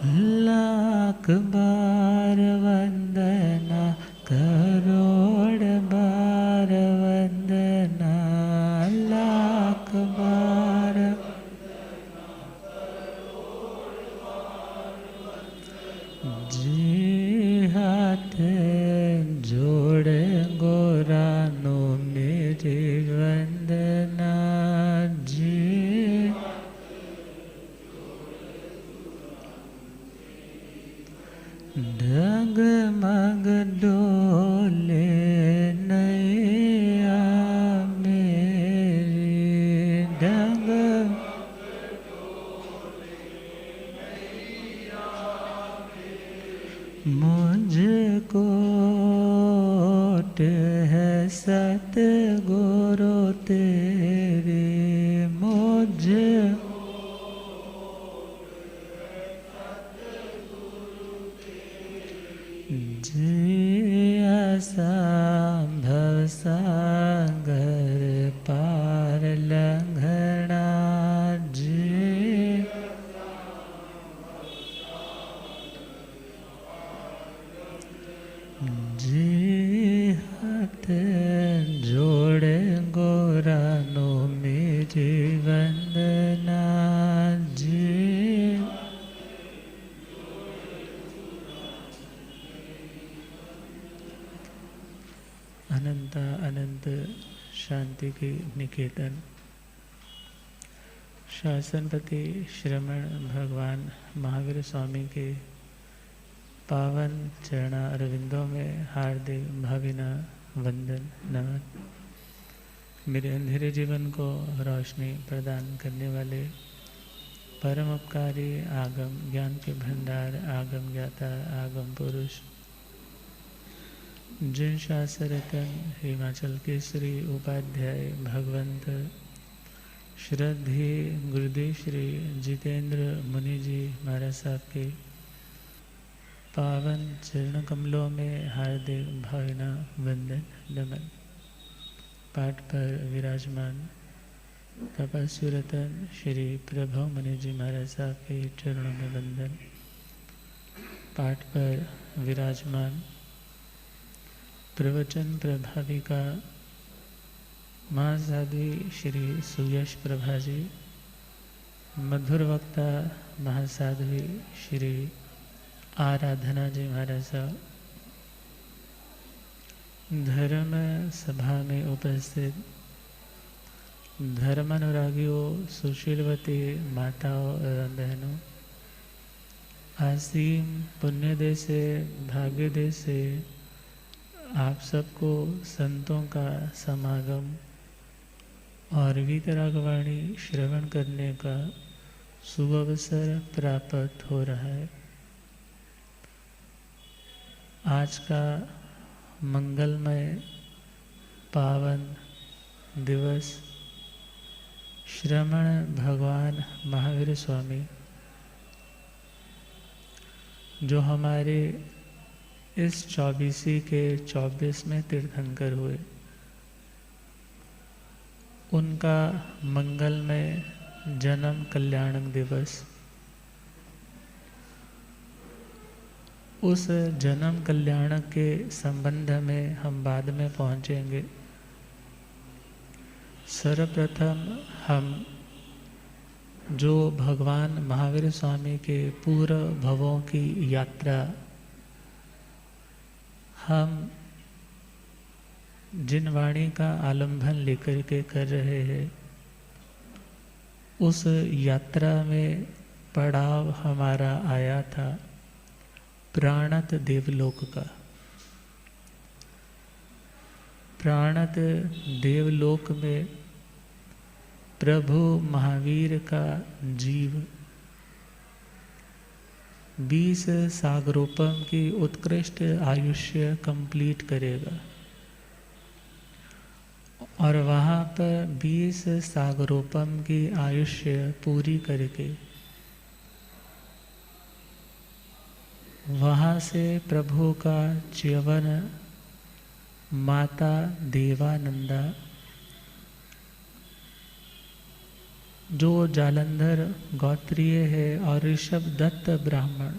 लाख बार वंदना, करोड़ बार वंदना, लाख बार जी हाथ जोड़े गोरानो मेरी वंदना जी। डगमग डोले नैया मेरी, डग मुझको है सतगुरु तेरे, मुझे जी असंभव सागर पार लंघना जी। जी हाथ जोड़े गोरानो मेरी वंदना जी। अनंत अनंत शांति की निकेतन शासनपति श्रमण भगवान महावीर स्वामी के पावन चरणा अरविंदों में हार्दिक भावना वंदन नमन। मेरे अंधेरे जीवन को रोशनी प्रदान करने वाले परम उपकारी आगम ज्ञान के भंडार आगम ज्ञाता आगम पुरुष जिन शास्त्ररत्न हिमाचल केसरी उपाध्याय भगवंत श्रद्धेय गुरुदेव श्री जितेंद्र मुनि जी महाराज साहब के पावन चरण कमलों में हार्दिक भावना वंदन नमन। पाठ पर विराजमान तपस्वी रतन श्री प्रभु मुनि जी महाराज साहब के चरणों में वंदन। पाठ पर विराजमान प्रवचन प्रभाविका महासाध्वी श्री सुयश प्रभा जी, मधुर वक्ता महासाध्वी श्री आराधना जी महाराज साहब, धर्म सभा में उपस्थित धर्मानुरागियों, सुशीलवती माताओं एवं बहनों, आसीम पुण्यदय से भाग्यदय से आप सबको संतों का समागम और वीतरागवाणी श्रवण करने का सुअवसर प्राप्त हो रहा है। आज का मंगलमय पावन दिवस श्रमण भगवान महावीर स्वामी जो हमारे इस 24 के 24वें तीर्थंकर हुए, उनका मंगलमय जन्म कल्याणक दिवस। उस जन्म कल्याणक के संबंध में हम बाद में पहुंचेंगे। सर्वप्रथम हम जो भगवान महावीर स्वामी के पूर्व भवों की यात्रा हम जिन वाणी का आलंबन लेकर के कर रहे हैं, उस यात्रा में पड़ाव हमारा आया था प्राणत देवलोक का। प्राणत देवलोक में प्रभु महावीर का जीव 20 सागरोपम की उत्कृष्ट आयुष्य कंप्लीट करेगा और वहाँ पर 20 सागरोपम की आयुष्य पूरी करके वहाँ से प्रभु का च्यवन माता देवानंदा जो जालंधर गोत्रीय है और ऋषभ दत्त ब्राह्मण,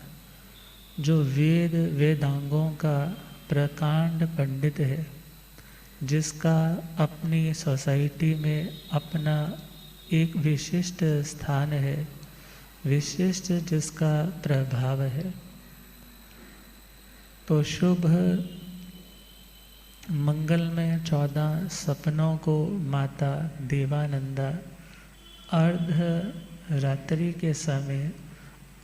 जो वेदांगों का प्रकांड पंडित है, जिसका अपनी सोसाइटी में अपना एक विशिष्ट स्थान है, विशिष्ट जिसका प्रभाव है, तो शुभ मंगल में 14 सपनों को माता देवानंदा अर्ध रात्रि के समय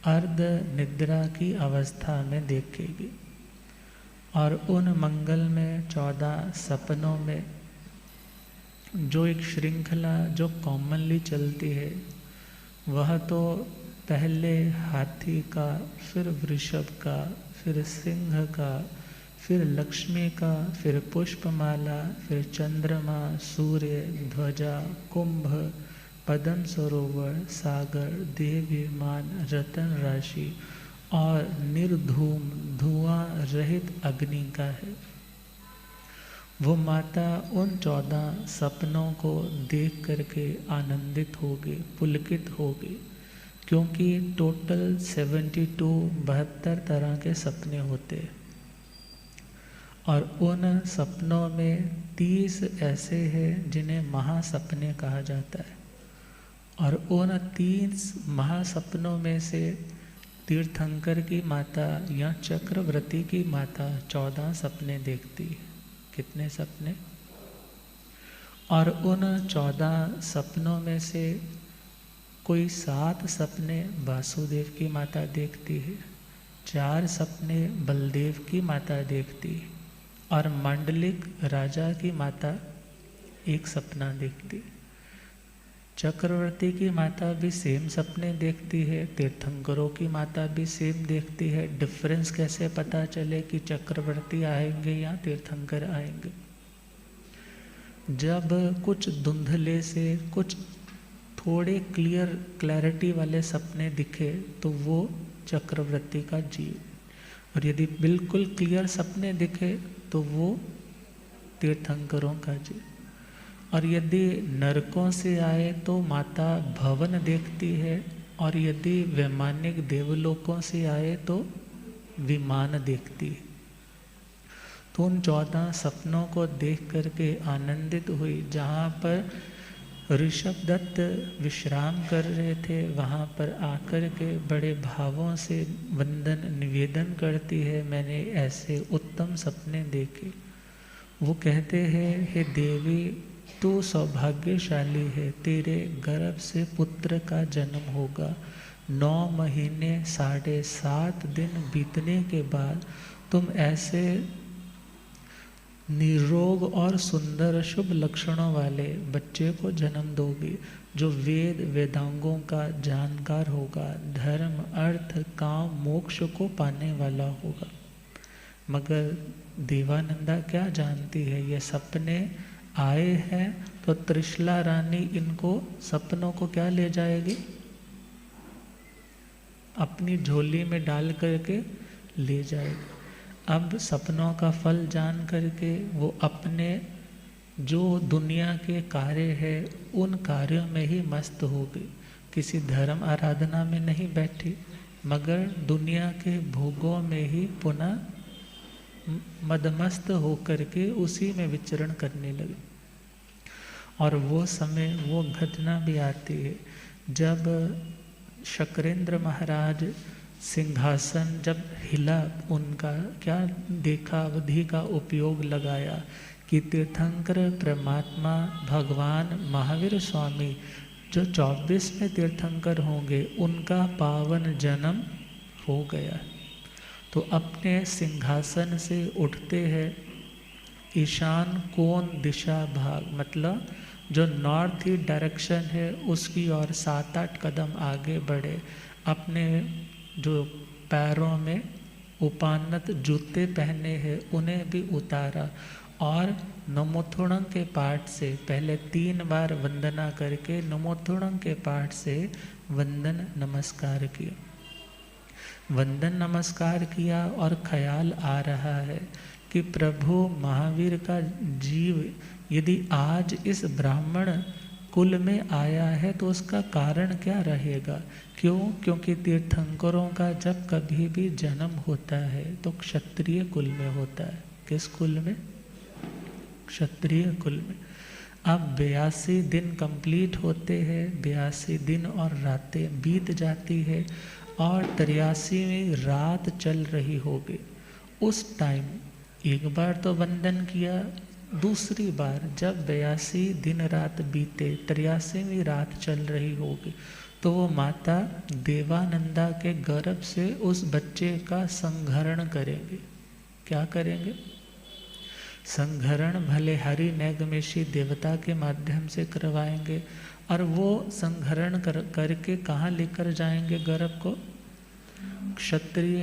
अर्ध निद्रा की अवस्था में देखेगी। और उन मंगल में 14 सपनों में जो एक श्रृंखला जो कॉमनली चलती है, वह तो पहले हाथी का, फिर वृषभ का, फिर सिंह का, फिर लक्ष्मी का, फिर पुष्पमाला, फिर चंद्रमा, सूर्य, ध्वजा, कुंभ, पद्म सरोवर, सागर, देव विमान, रतन राशि और निर्धूम धुआं रहित अग्नि का है। वो माता उन 14 सपनों को देख करके आनंदित होगी, पुलकित होगी, क्योंकि टोटल 72 तरह के सपने होते हैं। और उन सपनों में 30 ऐसे हैं जिन्हें महासपने कहा जाता है। और उन 30 महासपनों में से तीर्थंकर की माता या चक्रवर्ती की माता 14 सपने देखती है। कितने सपने? और उन 14 सपनों में से कोई 7 सपने वासुदेव की माता देखती है, 4 सपने बलदेव की माता देखती है, और मांडलिक राजा की माता एक सपना देखती। चक्रवर्ती की माता भी सेम सपने देखती है, तीर्थंकरों की माता भी सेम देखती है। डिफरेंस कैसे पता चले कि चक्रवर्ती आएंगे या तीर्थंकर आएंगे? जब कुछ धुंधले से कुछ थोड़े क्लैरिटी वाले सपने दिखे तो वो चक्रवर्ती का जीव, और यदि बिल्कुल क्लियर सपने दिखे तो वो तीर्थंकरों का जीव। और यदि नरकों से आए तो माता भवन देखती है, और यदि वैमानिक देवलोकों से आए तो विमान देखती है। तो उन 14 सपनों को देख करके आनंदित हुई। जहाँ पर ऋषभ दत्त विश्राम कर रहे थे, वहाँ पर आकर के बड़े भावों से वंदन निवेदन करती है, मैंने ऐसे उत्तम सपने देखे। वो कहते हैं, हे देवी, तू सौभाग्यशाली है, तेरे गर्भ से पुत्र का जन्म होगा। 9 महीने 7.5 दिन बीतने के बाद तुम ऐसे निरोग और सुंदर शुभ लक्षणों वाले बच्चे को जन्म दोगे, जो वेदांगों का जानकार होगा, धर्म, अर्थ, काम, मोक्ष को पाने वाला होगा। मगर देवानंदा क्या जानती है, ये सपने आए हैं तो त्रिशला रानी इनको सपनों को क्या ले जाएगी? अपनी झोली में डाल करके ले जाएगी। अब सपनों का फल जान करके वो अपने जो दुनिया के कार्य है उन कार्यों में ही मस्त हो गई। किसी धर्म आराधना में नहीं बैठी, मगर दुनिया के भोगों में ही पुनः मदमस्त होकर के उसी में विचरण करने लगे। और वो समय, वो घटना भी आती है जब शक्रेंद्र महाराज सिंहासन जब हिला, उनका क्या देखा, अवधि का उपयोग लगाया कि तीर्थंकर परमात्मा भगवान महावीर स्वामी जो 24वें तीर्थंकर होंगे, उनका पावन जन्म हो गया। तो अपने सिंहासन से उठते हैं, ईशान कोण दिशा भाग, मतलब जो नॉर्थ ईस्ट डायरेक्शन है उसकी ओर 7-8 कदम आगे बढ़े। अपने जो पैरों में उपान्नत जूते पहने हैं उन्हें भी उतारा, और नमोथुणं के पाठ से पहले 3 बार वंदना करके नमोथुणं के पाठ से वंदन नमस्कार किया। वंदन नमस्कार किया और ख्याल आ रहा है कि प्रभु महावीर का जीव यदि आज इस ब्राह्मण कुल में आया है तो उसका कारण क्या रहेगा? क्यों? क्योंकि तीर्थंकरों का जब कभी भी जन्म होता है तो क्षत्रिय कुल में होता है। किस कुल में? क्षत्रिय कुल में। अब 82 दिन कंप्लीट होते हैं, 82 दिन और रातें बीत जाती है और 83वीं रात चल रही होगी। उस टाइम एक बार तो वंदन किया, दूसरी बार जब 82 दिन रात बीते, 83वीं रात चल रही होगी, तो वो माता देवानंदा के गर्भ से उस बच्चे का संहरण करेंगे। क्या करेंगे? संहरण भले हरि नैगमेशी देवता के माध्यम से करवाएंगे, और वो संहरण करके कहाँ लेकर जाएंगे गर्भ को? क्षत्रिय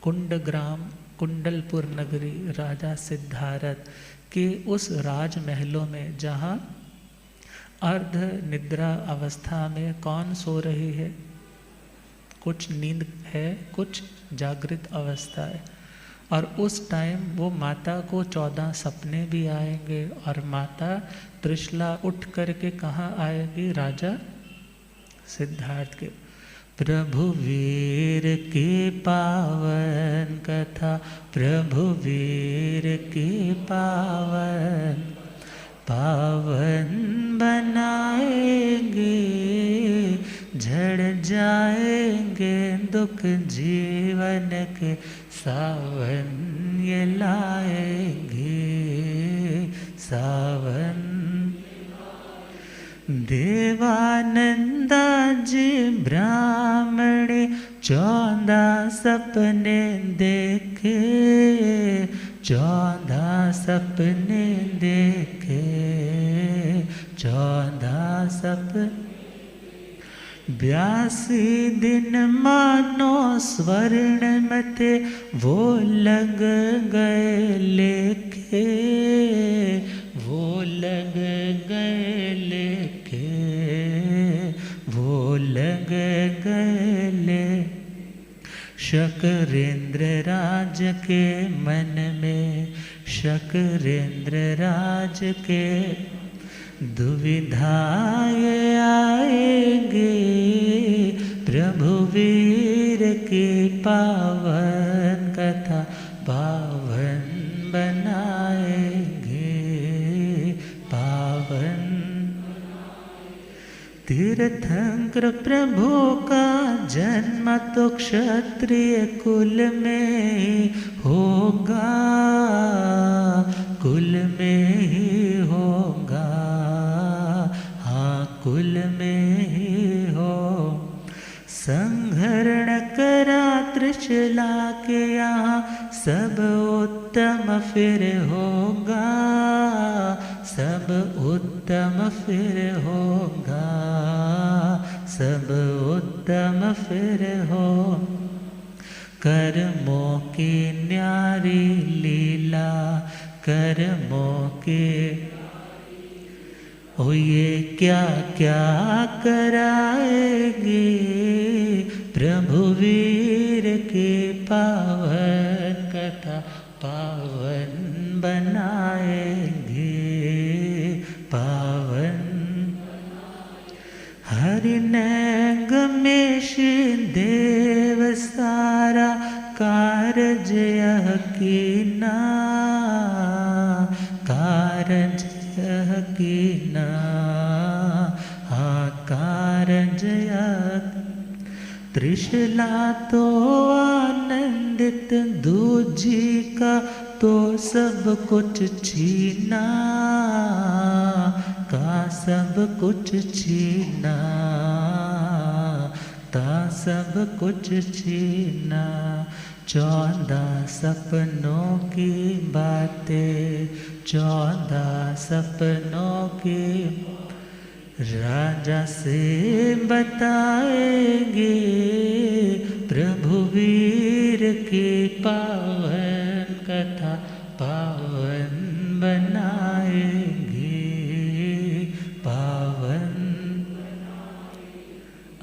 कुंडग्राम कुंडलपुर नगरी राजा सिद्धारथ के उस राजमहलों में, जहाँ अर्ध निद्रा अवस्था में कौन सो रही है? कुछ नींद है, कुछ जागृत अवस्था है। और उस टाइम वो माता को 14 सपने भी आएंगे, और माता त्रिशला उठ करके कहाँ आएगी? राजा सिद्धार्थ के। प्रभु वीर की पावन कथा, प्रभु वीर की पावन पावन बनाएंगे, झड़ जाएंगे दुख जीवन के, सावन ये लाएंगे सावन। देवानंदा जी ब्राह्मणे 14 सपने देखे, 14 सपने देखे, 14 सपने। 82 दिन मानो स्वर्ण में थे, वो लग गए लेखे, वो लग गए लेखे, वो लग गए ले। शकरेंद्र राज के मन में, शकरेंद्र राज के दुविधाएं आएंगे, प्रभु वीर की पावन कथा पावन बनाएंगे, पावन। तीर्थंकर प्रभु का जन्म तो क्षत्रिय कुल में ही होगा, कुल में ही होगा, हाँ कुल में ही हो। संहरण करा त्रिशला के यहाँ, सब उत्तम फिर होगा, सब उत्तम फिर होगा, सब उत्तम फिर हो। कर्मों की न्यारी लीला, कर्मों के ओ ये क्या क्या कराएंगे, प्रभु वीर की पावन कथा पावन बनाएंगे, पावन। हरि नैगमेश देव सारा कारज यह कीना, कारज यह कीना, हाँ कारज यह। त्रिशला तो आनंदित, दूजी का तो सब कुछ छीना, का सब कुछ छीना, ता सब कुछ छीना। 14 सपनों की बातें, 14 सपनों की राजा से बताएंगे, प्रभु वीर की पावन कथा पावन बनाएंगे, पावन।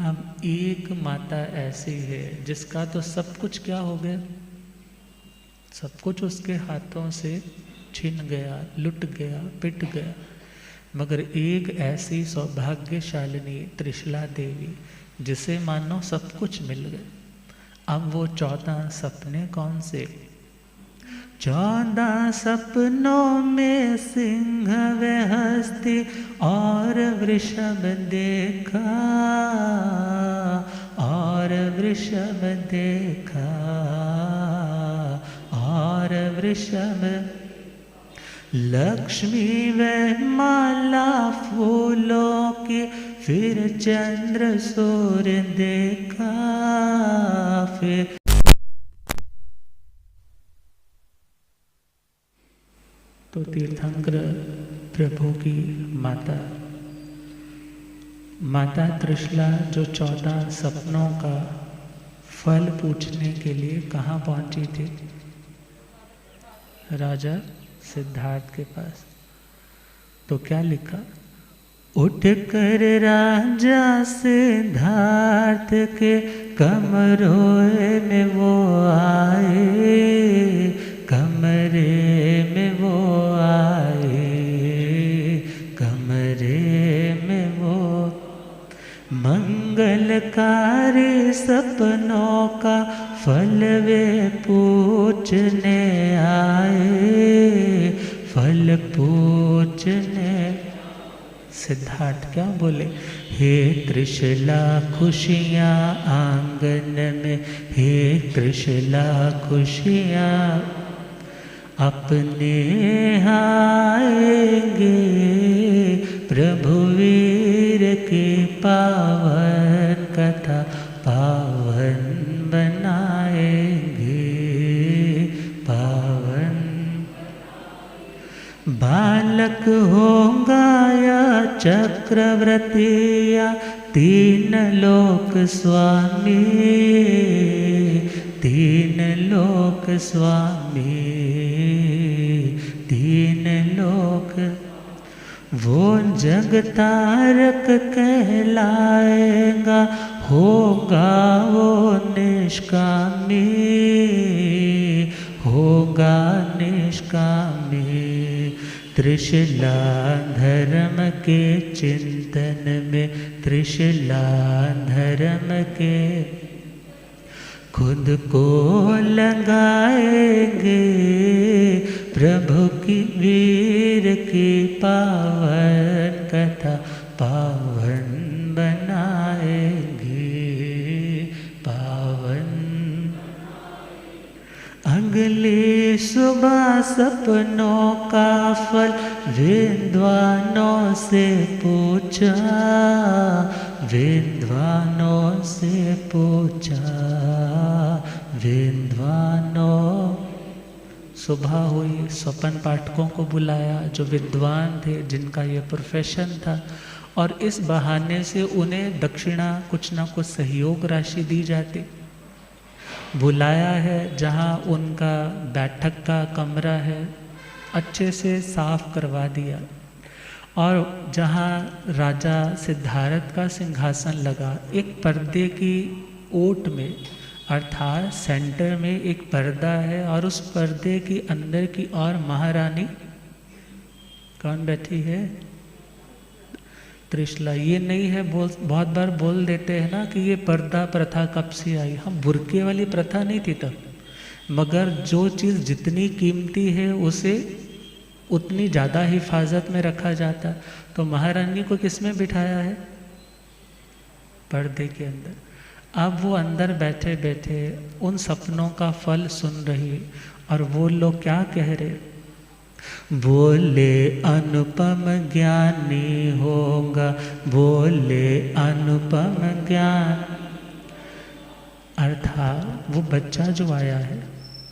अब एक माता ऐसी है जिसका तो सब कुछ क्या हो गया, सब कुछ उसके हाथों से छिन गया, लुट गया, पिट गया। मगर एक ऐसी सौभाग्यशालिनी त्रिशला देवी जिसे मानो सब कुछ मिल गए। अब वो 14 सपने कौन से? 14 सपनों में सिंह व हस्ती और वृषभ देखा, और वृषभ देखा, और वृषभ, लक्ष्मी व माला फूलों की, फिर चंद्र सूर्य देखा, फिर तो तीर्थंकर प्रभु की माता त्रिशला जो 14 सपनों का फल पूछने के लिए कहाँ पहुंची थी? राजा सिद्धार्थ के पास। तो क्या लिखा? उठ कर राजा सिद्धार्थ के कमरों में वो आए, कमरे में वो आए, कमरे में वो मंगलकारी सपनों का फल वे पूछने आए, फल पूछने। सिद्धार्थ क्या बोले? हे त्रिशला खुशियाँ आंगन में, हे त्रिशला खुशियाँ अपने आएंगे, प्रभु वीर की पावन कथा पावन बनाएंगे, पावन। बालक होगा या चक्रवर्ती या 3 लोक स्वामी, 3 लोक स्वामी, 3 लोक, वो जग तारक कहलाएगा, होगा वो निष्कामी, होगा निष्कामी। त्रिशला धर्म के चिंतन में, त्रिशला धर्म के खुद को लगाएंगे, प्रभु की वीर की पावन कथा पावन बनाएंगे, पावन। अगली सुबह सपनों का फल विद्वानों से पूछा, विद्वानों से पूछा, विद्वानों। सुबह हुई, स्वपन पाठकों को बुलाया जो विद्वान थे, जिनका ये प्रोफेशन था, और इस बहाने से उन्हें दक्षिणा कुछ ना कुछ सहयोग राशि दी जाती। बुलाया है, जहाँ उनका बैठक का कमरा है अच्छे से साफ करवा दिया, और जहाँ राजा सिद्धार्थ का सिंहासन लगा, एक पर्दे की ओट में, अर्थात सेंटर में एक पर्दा है, और उस पर्दे की अंदर की ओर महारानी कौन बैठी है? त्रिशला। ये नहीं है, बहुत बार बोल देते हैं ना कि ये पर्दा प्रथा कब से आई। हम बुर्के वाली प्रथा नहीं थी तब, मगर जो चीज़ जितनी कीमती है उसे उतनी ज़्यादा हिफाजत में रखा जाता। तो महारानी को किस में बिठाया है? पर्दे के अंदर। अब वो अंदर बैठे बैठे उन सपनों का फल सुन रही, और वो लोग क्या कह रहे? बोले अनुपम ज्ञानी होगा, बोले अनुपम ज्ञान। अर्थात वो बच्चा जो आया है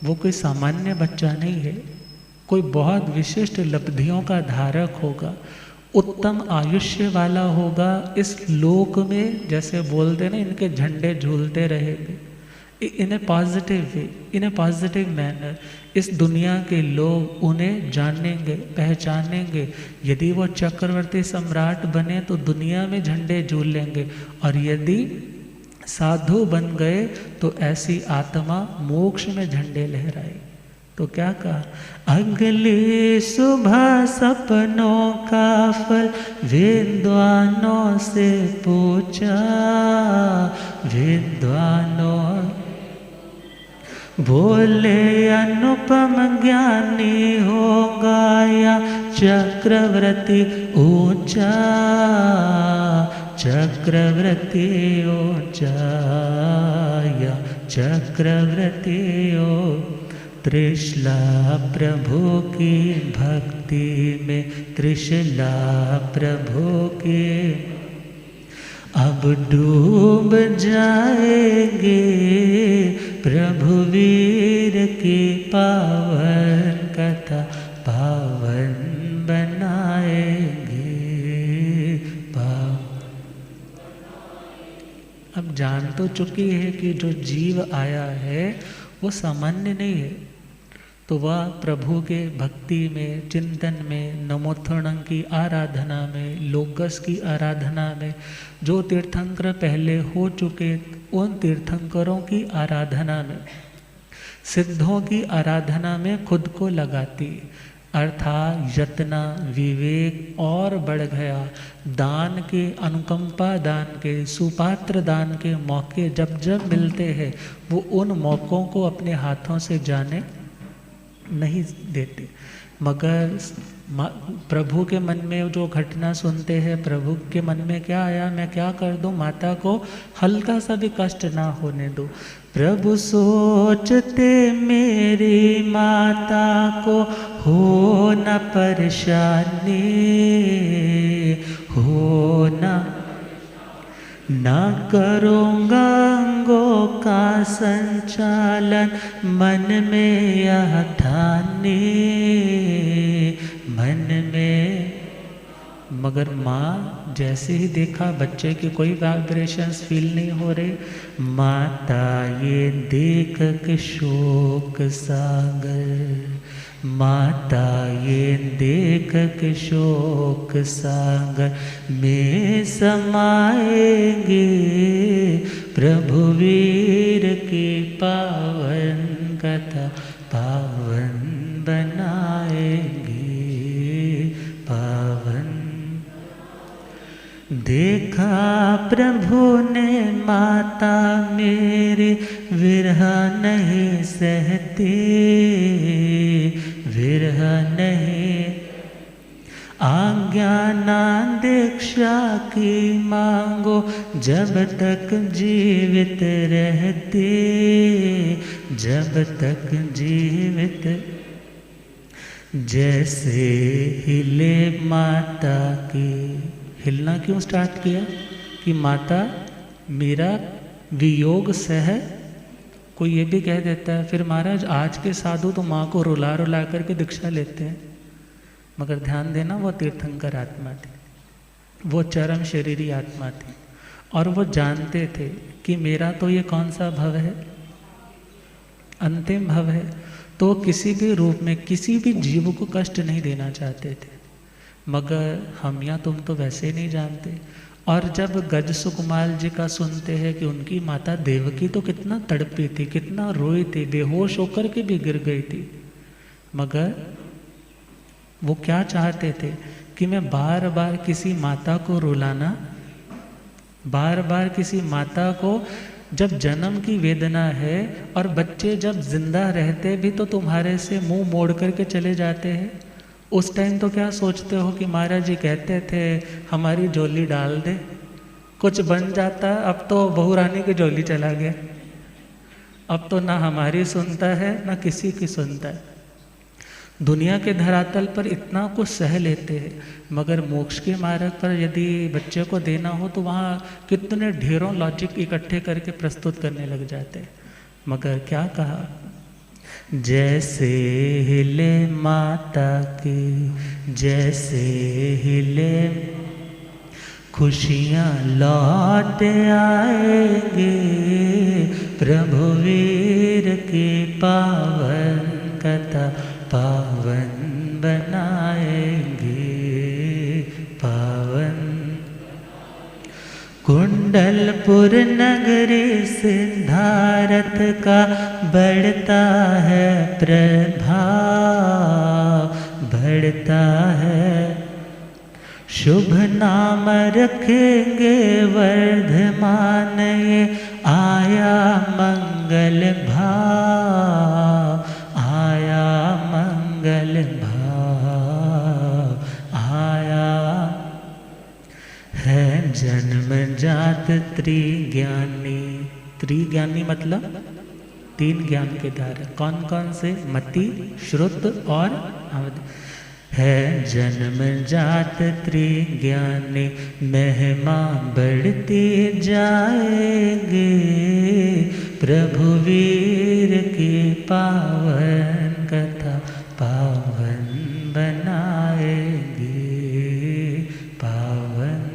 वो कोई सामान्य बच्चा नहीं है, कोई बहुत विशिष्ट लब्धियों का धारक होगा, उत्तम आयुष्य वाला होगा। इस लोक में जैसे बोलते ना, इनके झंडे झूलते रहेंगे इन ए पॉजिटिव वे, इन ए पॉजिटिव मैनर। इस दुनिया के लोग उन्हें जानेंगे, पहचानेंगे। यदि वो चक्रवर्ती सम्राट बने तो दुनिया में झंडे झूल लेंगे, और यदि साधु बन गए तो ऐसी आत्मा मोक्ष में झंडे लहराए। तो क्या कहा, अगली सुबह सपनों का फल विद्वानों से पूछा, विद्वानों बोले अनुपम ज्ञानी होगा या चक्रवर्ती ऊंचा, चक्रवर्ती ऊंचा या चक्रवर्ती ऊंचा। त्रिशला प्रभु की भक्ति में, त्रिशला प्रभु की अब डूब जाएंगे, प्रभु वीर की पावन कथा पावन बनाएंगे। अब जान तो चुकी है कि जो जीव आया है वो सामान्य नहीं है, तो वह प्रभु के भक्ति में, चिंतन में, नमोत्थरणं की आराधना में, लोकस की आराधना में, जो तीर्थंकर पहले हो चुके उन तीर्थंकरों की आराधना में, सिद्धों की आराधना में खुद को लगाती, अर्थात यत्न विवेक और बढ़ गया। दान के, अनुकंपा दान के, सुपात्र दान के मौके जब जब मिलते हैं वो उन मौक़ों को अपने हाथों से जाने नहीं देते। मगर प्रभु के मन में जो घटना सुनते हैं, प्रभु के मन में क्या आया, मैं क्या कर दूं, माता को हल्का सा भी कष्ट ना होने दो। प्रभु सोचते मेरी माता को हो न परेशानी, हो ना करूँगा अंगों का संचालन, मन में यह ठाने, मन में। मगर माँ जैसे ही देखा बच्चे की कोई वाइब्रेशंस फील नहीं हो रहे, माता ये देख के शोक सागर, माता ये देख के शोक सागर में समाएंगे, प्रभु वीर की पावन कथा पावन बनाएंगे, पावन। देखा प्रभु ने माता मेरी विरह नहीं सहती, विरह नहीं, आज्ञा ना दीक्षा की मांगो जब तक जीवित रहती, जब तक जीवित। जैसे हिले माता की, हिलना क्यों स्टार्ट किया कि माता मेरा वियोग सह। कोई ये भी कह देता है फिर महाराज आज के साधु तो माँ को रुला रुला करके दीक्षा लेते हैं, मगर ध्यान देना वो तीर्थंकर आत्मा थी, वो चरम शरीरी आत्मा थी, और वो जानते थे कि मेरा तो ये कौन सा भव है, अंतिम भव है, तो किसी भी रूप में किसी भी जीव को कष्ट नहीं देना चाहते थे। मगर हम या तुम तो वैसे नहीं जानते। और जब गज सुकुमार जी का सुनते हैं कि उनकी माता देवकी तो कितना तड़पी थी, कितना रोई थी, बेहोश होकर के भी गिर गई थी, मगर वो क्या चाहते थे कि मैं बार बार किसी माता को रुलाना, बार बार किसी माता को, जब जन्म की वेदना है और बच्चे जब जिंदा रहते भी तो तुम्हारे से मुंह मोड़ करके चले जाते हैं, उस टाइम तो क्या सोचते हो कि महाराज जी कहते थे हमारी झोली डाल दे, कुछ बन जाता। अब तो बहू रानी की झोली चला गया, अब तो ना हमारी सुनता है ना किसी की सुनता है। दुनिया के धरातल पर इतना कुछ सह लेते हैं, मगर मोक्ष के मार्ग पर यदि बच्चे को देना हो तो वहाँ कितने ढेरों लॉजिक इकट्ठे करके प्रस्तुत करने लग जाते हैं। मगर क्या कहा, जैसे हिले माता की, जैसे हिले, खुशियाँ लौट आएंगे, प्रभु वीर की पावन कथा पावन बनाएंगे, पावन। कुंडलपुर नगरी सिद्धारथ का बढ़ता है प्रभाव, बढ़ता है। शुभ नाम रखेंगे वर्धमान, ये आया मंगल भाव, आया मंगल भाव, आया है जन्म जात त्रिज्ञानी। त्रिज्ञानी मतलब 3 ज्ञान के द्वार। कौन कौन से? मति, श्रुत और अवधि। है जन्म जात त्रिज्ञानी, महिमा बढ़ती जाएगी, प्रभु वीर की पावन कथा पावन बनाएगी, पावन।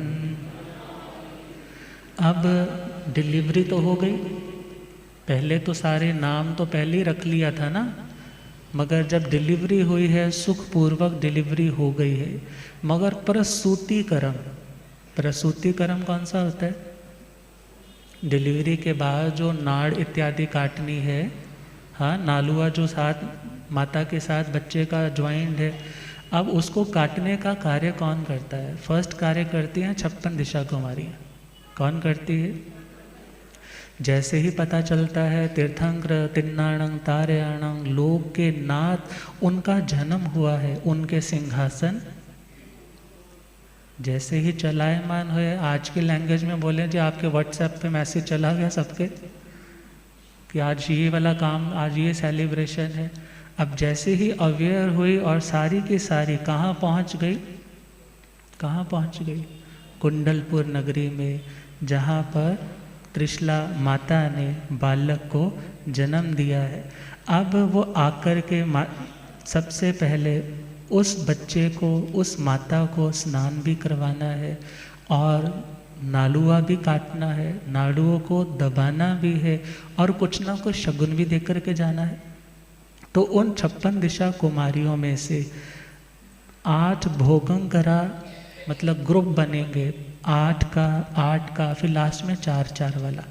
अब डिलीवरी तो हो गई। पहले तो सारे नाम तो पहले ही रख लिया था ना, मगर जब डिलीवरी हुई है, सुखपूर्वक डिलीवरी हो गई है, मगर प्रसूतिकर्म, प्रसूतिकर्म कौन सा होता है? डिलीवरी के बाद जो नाड़ इत्यादि काटनी है, हाँ, नालुआ जो साथ माता के साथ बच्चे का ज्वाइंट है, अब उसको काटने का कार्य कौन करता है? फर्स्ट कार्य करती हैं 56 दिशा कुमारियाँ। कौन करती है? जैसे ही पता चलता है तीर्थंकर तिन्नाणंग तारयाणंग लोक के नाथ उनका जन्म हुआ है, उनके सिंहासन जैसे ही चलायमान हुए, आज की लैंग्वेज में बोले जी आपके व्हाट्सएप पे मैसेज चला गया सबके कि आज ये वाला काम, आज ये सेलिब्रेशन है। अब जैसे ही अवेयर हुई और सारी की सारी कहाँ पहुँच गई? कहाँ पहुँच गई? कुंडलपुर नगरी में, जहाँ पर त्रिशला माता ने बालक को जन्म दिया है। अब वो आकर के सबसे पहले उस बच्चे को, उस माता को स्नान भी करवाना है और नालुआ भी काटना है, नाड़ुओं को दबाना भी है और कुछ ना कुछ शगुन भी देकर के जाना है। तो उन 56 दिशा कुमारियों में से 8 भोगंकरा मतलब ग्रुप बनेंगे, 8 का फिर लास्ट में 4 वाला।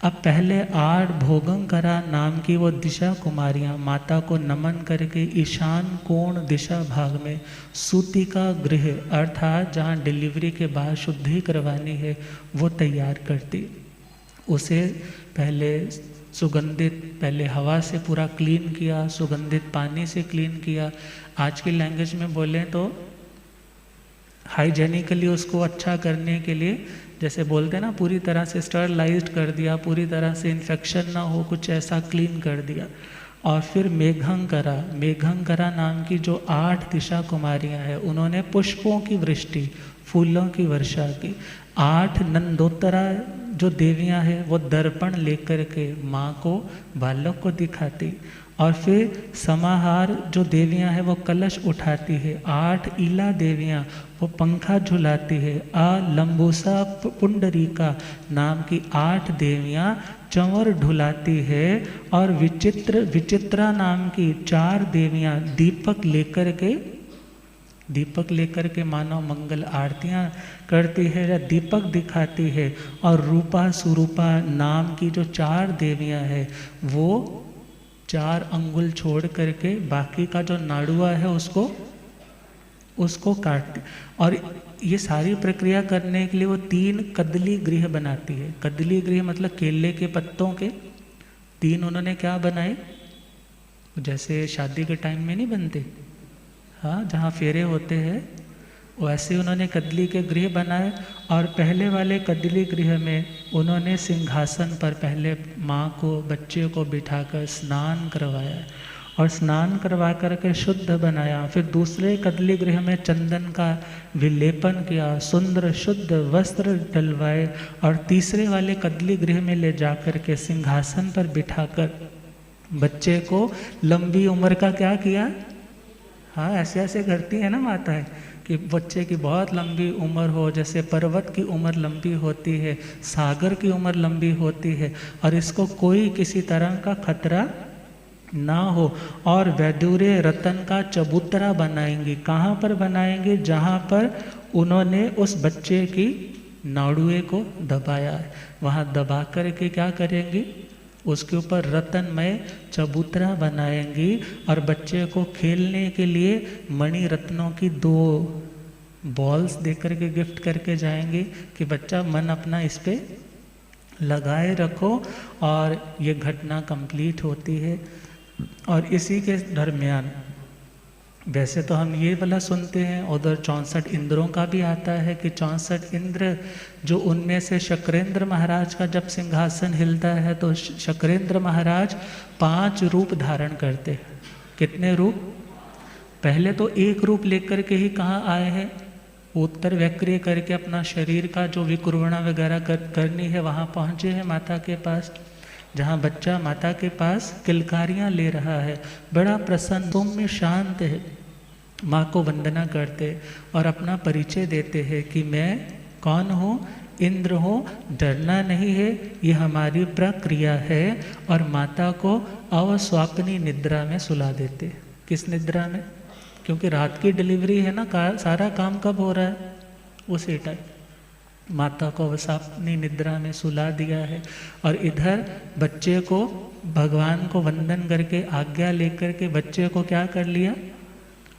अब पहले 8 भोगंकरा नाम की वो दिशा कुमारियाँ माता को नमन करके ईशान कोण दिशा भाग में सूतिका गृह अर्थात जहाँ डिलीवरी के बाद शुद्धि करवानी है वो तैयार करती। उसे पहले सुगंधित, पहले हवा से पूरा क्लीन किया, सुगंधित पानी से क्लीन किया। आज की लैंग्वेज में बोलें तो हाइजेनिकली उसको अच्छा करने के लिए, जैसे बोलते हैं ना, पूरी तरह से स्टरलाइज्ड कर दिया, पूरी तरह से इन्फेक्शन ना हो, कुछ ऐसा क्लीन कर दिया। और फिर मेघंकरा, मेघंकरा नाम की जो 8 दिशा कुमारियाँ हैं, उन्होंने पुष्पों की वृष्टि, फूलों की वर्षा की। 8 नंदोत्तरा जो देवियाँ हैं वो दर्पण लेकर के माँ को, बालक को दिखाती। और फिर समाहार जो देवियाँ हैं वो कलश उठाती है। 8 ईला देवियाँ वो पंखा झुलाती है। लंबूसा पुंडरीका नाम की 8 देवियाँ चंवर ढुलाती है। और विचित्रा नाम की 4 देवियाँ दीपक लेकर के मानव मंगल आरतियाँ करती है या दीपक दिखाती है। और रूपा सुरूपा नाम की जो 4 देवियाँ हैं वो 4 अंगुल छोड़ करके बाकी का जो नाड़ुआ है उसको काटती। और ये सारी प्रक्रिया करने के लिए वो 3 कदली गृह बनाती है। कदली गृह मतलब केले के पत्तों के 3 उन्होंने क्या बनाए, जैसे शादी के टाइम में नहीं बनते, हाँ, जहाँ फेरे होते हैं वैसे उन्होंने कदली के गृह बनाए। और पहले वाले कदली गृह में उन्होंने सिंहासन पर पहले माँ को, बच्चे को बिठाकर स्नान करवाया और स्नान करवा करके शुद्ध बनाया। फिर दूसरे कदली गृह में चंदन का विलेपन किया, सुंदर शुद्ध वस्त्र डलवाए। और तीसरे वाले कदली गृह में ले जाकर के सिंहासन पर बिठाकर बच्चे को लंबी उम्र का क्या किया, हाँ, ऐसे ऐसे करती है ना माताएं कि बच्चे की बहुत लंबी उम्र हो, जैसे पर्वत की उम्र लंबी होती है, सागर की उम्र लंबी होती है, और इसको कोई किसी तरह का खतरा ना हो। और वैदूर्य रतन का चबूतरा बनाएंगी। कहाँ पर बनाएंगे? जहाँ पर उन्होंने उस बच्चे की नाड़ुए को दबाया है, वहाँ दबा कर के क्या करेंगी, उसके ऊपर रत्नमय चबूतरा बनाएंगी और बच्चे को खेलने के लिए मणि रत्नों की 2 बॉल्स देकर के गिफ्ट करके जाएंगे कि बच्चा मन अपना इस पे लगाए रखो। और ये घटना कंप्लीट होती है। और इसी के दरमियान वैसे तो हम ये वाला सुनते हैं, उधर 64 इंद्रों का भी आता है कि 64 इंद्र, जो उनमें से शक्रेंद्र महाराज का जब सिंहासन हिलता है तो शक्रेंद्र महाराज 5 रूप धारण करते हैं। कितने रूप? पहले तो एक रूप लेकर के ही कहाँ आए हैं, उत्तर वक्रीय करके अपना शरीर का जो विकुर्वणा वगैरह करनी है वहाँ पहुँचे हैं माता के पास, जहाँ बच्चा माता के पास किलकारियाँ ले रहा है, बड़ा प्रसन्न सौम्य शांत है, माँ को वंदना करते और अपना परिचय देते हैं कि मैं कौन हूँ, इंद्र हूँ, डरना नहीं है, ये हमारी प्रक्रिया है। और माता को अवस्वापनी निद्रा में सुला देते। किस निद्रा में? क्योंकि रात की डिलीवरी है ना, सारा काम कब हो रहा है, उसी टाइम माता को अवस्वापनी निद्रा में सुला दिया है। और इधर बच्चे को भगवान को वंदन करके आज्ञा लेकर के बच्चे को क्या कर लिया,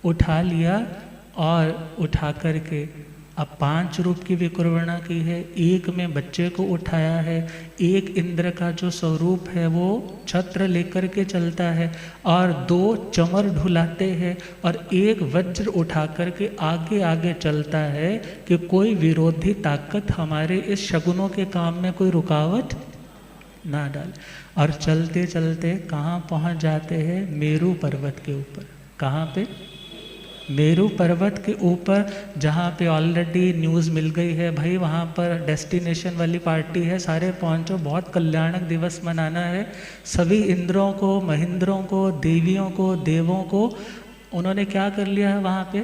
उठा लिया। और उठा करके अब 5 रूप की विकुर्वणा की है, एक में बच्चे को उठाया है, एक इंद्र का जो स्वरूप है वो छत्र लेकर के चलता है और 2 चमर ढुलाते हैं और एक वज्र उठा करके आगे आगे चलता है कि कोई विरोधी ताकत हमारे इस शगुनों के काम में कोई रुकावट ना डाले। और चलते चलते कहाँ पहुँच जाते हैं, मेरू पर्वत के ऊपर। कहाँ पे? मेरू पर्वत के ऊपर, जहाँ पे ऑलरेडी न्यूज़ मिल गई है भाई वहाँ पर डेस्टिनेशन वाली पार्टी है, सारे पहुँचो, बहुत कल्याणक दिवस मनाना है। सभी इंद्रों को, महेंद्रों को, देवियों को, देवों को उन्होंने क्या कर लिया है वहाँ पे,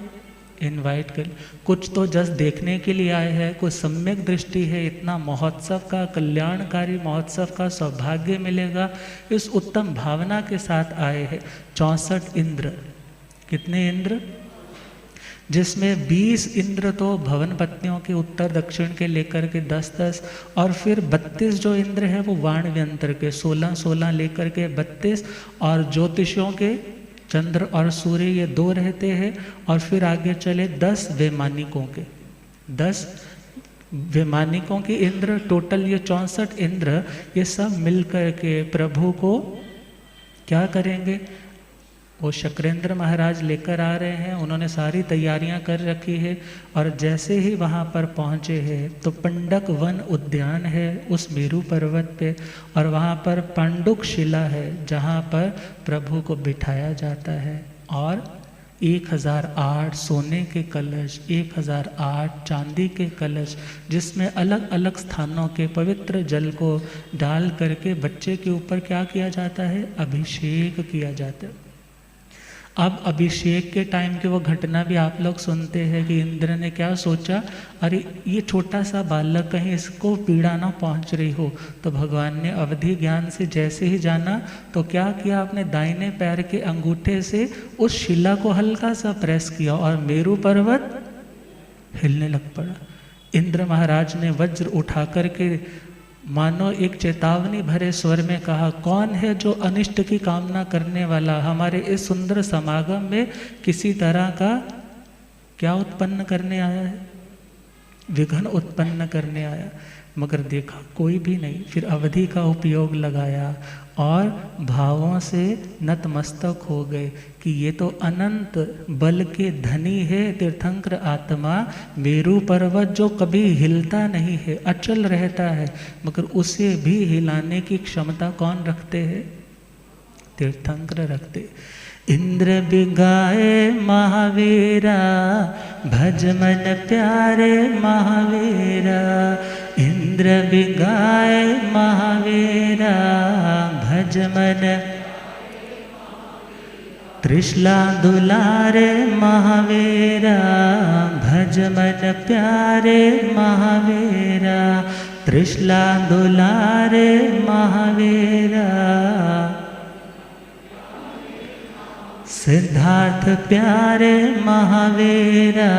इनवाइट कर। कुछ तो जस्ट देखने के लिए आए हैं, कुछ सम्यक दृष्टि है, इतना महोत्सव का, कल्याणकारी महोत्सव का सौभाग्य मिलेगा, इस उत्तम भावना के साथ आए हैं। 64 इंद्र। कितने इंद्र? जिसमें 20 इंद्र तो भवन पत्नियों के उत्तर दक्षिण के लेकर के 10-10, और फिर 32 जो इंद्र है वो वाणव्यंतर के 16-16 लेकर के 32, और ज्योतिषियों के चंद्र और सूर्य ये 2 रहते हैं। और फिर आगे चले 10 वैमानिकों के, 10 वैमानिकों के इंद्र, टोटल ये 64 इंद्र, ये सब मिलकर के प्रभु को क्या करेंगे, वो शक्रेंद्र महाराज लेकर आ रहे हैं। उन्होंने सारी तैयारियां कर रखी है। और जैसे ही वहाँ पर पहुँचे हैं तो पंडक वन उद्यान है उस मेरू पर्वत पे, और वहाँ पर पांडुक शिला है जहाँ पर प्रभु को बिठाया जाता है। और 1008 सोने के कलश, 1008 चांदी के कलश, जिसमें अलग अलग स्थानों के पवित्र जल को डाल करके बच्चे के ऊपर क्या किया जाता है, अभिषेक किया जाता है। अब अभिषेक के टाइम की वो घटना भी आप लोग सुनते हैं कि इंद्र ने क्या सोचा, अरे ये छोटा सा बालक कहीं इसको पीड़ा ना पहुंच रही हो, तो भगवान ने अवधि ज्ञान से जैसे ही जाना तो क्या किया, अपने दाहिने पैर के अंगूठे से उस शिला को हल्का सा प्रेस किया और मेरू पर्वत हिलने लग पड़ा। इंद्र महाराज ने वज्र उठा करके मानो एक चेतावनी भरे स्वर में कहा, कौन है जो अनिष्ट की कामना करने वाला हमारे इस सुंदर समागम में किसी तरह का क्या उत्पन्न करने आया है, विघ्न उत्पन्न करने आया। मगर देखा कोई भी नहीं। फिर अवधि का उपयोग लगाया और भावों से नतमस्तक हो गए कि ये तो अनंत बल के धनी है तीर्थंकर आत्मा, मेरू पर्वत जो कभी हिलता नहीं है, अचल रहता है, मगर उसे भी हिलाने की क्षमता कौन रखते हैं, तीर्थंकर रखते। इंद्र बिगाए महावीरा, भज मन प्यारे महावीरा, इंद्र बिगाए महावीरा, भज मन त्रिशला दुलारे महावीरा, भज मन प्यारे महावीरा, त्रिशला दुलारे महावीरा, सिद्धार्थ प्यारे महावीरा,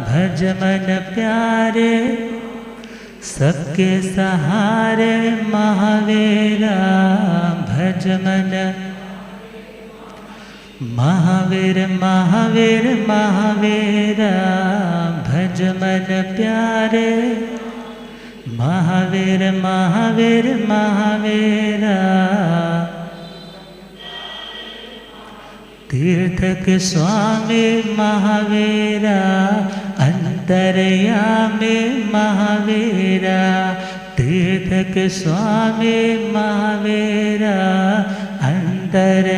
भज मन प्यारे, सबके सहारे महावीरा भज मन, महावीर महावीर महावीरा भज मन प्यारे, महावीर महावीर महावीरा तीर्थ के स्वामी महावीरा, अंतर्यामी महावीरा, तीर्थ के स्वामी महावीरा, अंतर